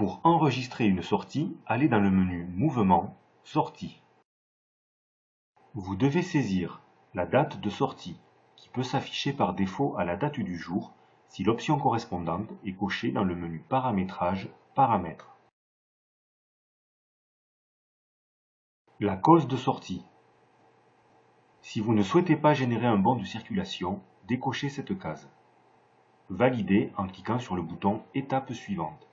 Pour enregistrer une sortie, allez dans le menu Mouvement, Sortie. Vous devez saisir la date de sortie, qui peut s'afficher par défaut à la date du jour si l'option correspondante est cochée dans le menu Paramétrage, Paramètres. La cause de sortie. Si vous ne souhaitez pas générer un bon de circulation, décochez cette case. Validez en cliquant sur le bouton Étape suivante.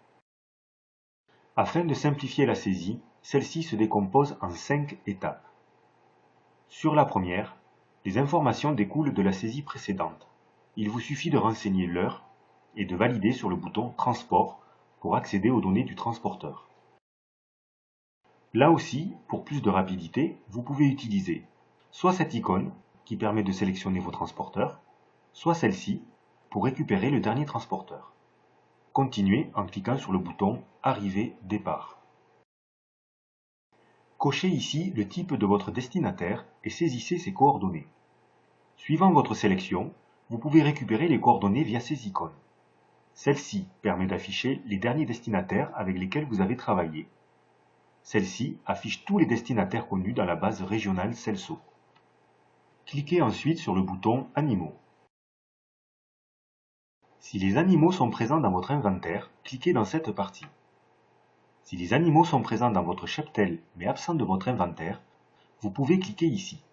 Afin de simplifier la saisie, celle-ci se décompose en 5 étapes. Sur la première, les informations découlent de la saisie précédente. Il vous suffit de renseigner l'heure et de valider sur le bouton Transport pour accéder aux données du transporteur. Là aussi, pour plus de rapidité, vous pouvez utiliser soit cette icône qui permet de sélectionner vos transporteurs, soit celle-ci pour récupérer le dernier transporteur. Continuez en cliquant sur le bouton Arrivée, Départ. Cochez ici le type de votre destinataire et saisissez ses coordonnées. Suivant votre sélection, vous pouvez récupérer les coordonnées via ces icônes. Celle-ci permet d'afficher les derniers destinataires avec lesquels vous avez travaillé. Celle-ci affiche tous les destinataires connus dans la base régionale CELSO. Cliquez ensuite sur le bouton Animaux. Si les animaux sont présents dans votre inventaire, cliquez dans cette partie. Si les animaux sont présents dans votre cheptel mais absents de votre inventaire, vous pouvez cliquer ici.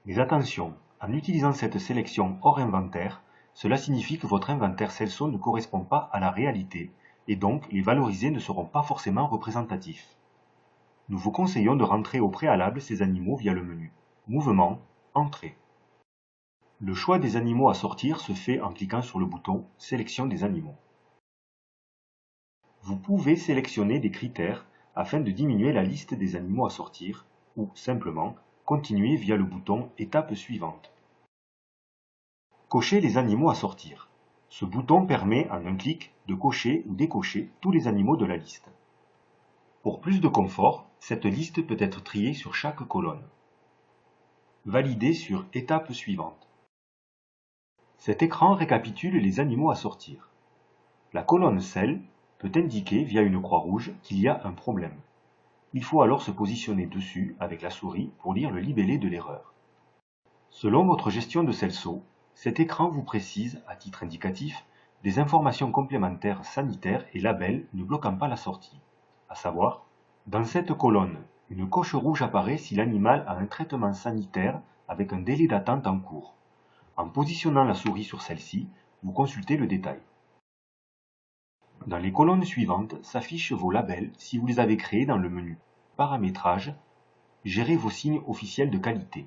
Mais attention, en utilisant cette sélection hors inventaire, cela signifie que votre inventaire CELSO ne correspond pas à la réalité et donc les valorisés ne seront pas forcément représentatifs. Nous vous conseillons de rentrer au préalable ces animaux via le menu Mouvement, Entrée. Le choix des animaux à sortir se fait en cliquant sur le bouton Sélection des animaux. Vous pouvez sélectionner des critères afin de diminuer la liste des animaux à sortir ou simplement continuer via le bouton Étape suivante. Cochez les animaux à sortir. Ce bouton permet en un clic de cocher ou décocher tous les animaux de la liste. Pour plus de confort, cette liste peut être triée sur chaque colonne. Validez sur Étape suivante. Cet écran récapitule les animaux à sortir. La colonne Cell peut indiquer via une croix rouge qu'il y a un problème. Il faut alors se positionner dessus avec la souris pour lire le libellé de l'erreur. Selon votre gestion de CELSO, cet écran vous précise, à titre indicatif, des informations complémentaires sanitaires et labels ne bloquant pas la sortie, à savoir, dans cette colonne, une coche rouge apparaît si l'animal a un traitement sanitaire avec un délai d'attente en cours. En positionnant la souris sur celle-ci, vous consultez le détail. Dans les colonnes suivantes s'affichent vos labels si vous les avez créés dans le menu Paramétrage, Gérez vos signes officiels de qualité.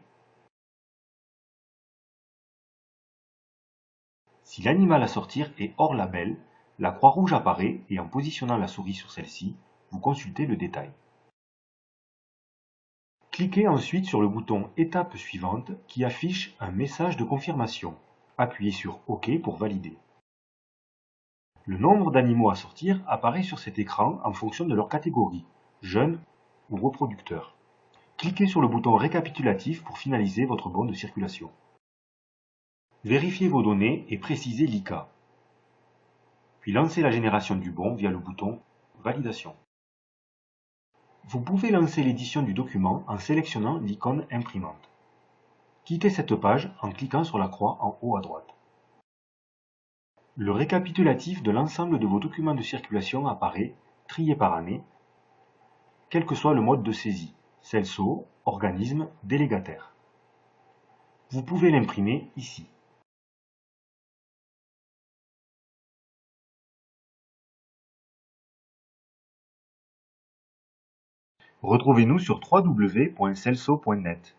Si l'animal à sortir est hors label, la croix rouge apparaît et en positionnant la souris sur celle-ci, vous consultez le détail. Cliquez ensuite sur le bouton Étape suivante qui affiche un message de confirmation. Appuyez sur OK pour valider. Le nombre d'animaux à sortir apparaît sur cet écran en fonction de leur catégorie, jeune ou reproducteur. Cliquez sur le bouton récapitulatif pour finaliser votre bon de circulation. Vérifiez vos données et précisez l'ICA. Puis lancez la génération du bon via le bouton Validation. Vous pouvez lancer l'édition du document en sélectionnant l'icône imprimante. Quittez cette page en cliquant sur la croix en haut à droite. Le récapitulatif de l'ensemble de vos documents de circulation apparaît, trié par année, quel que soit le mode de saisie, CELSO, organisme, délégataire. Vous pouvez l'imprimer ici. Retrouvez-nous sur www.celso.net.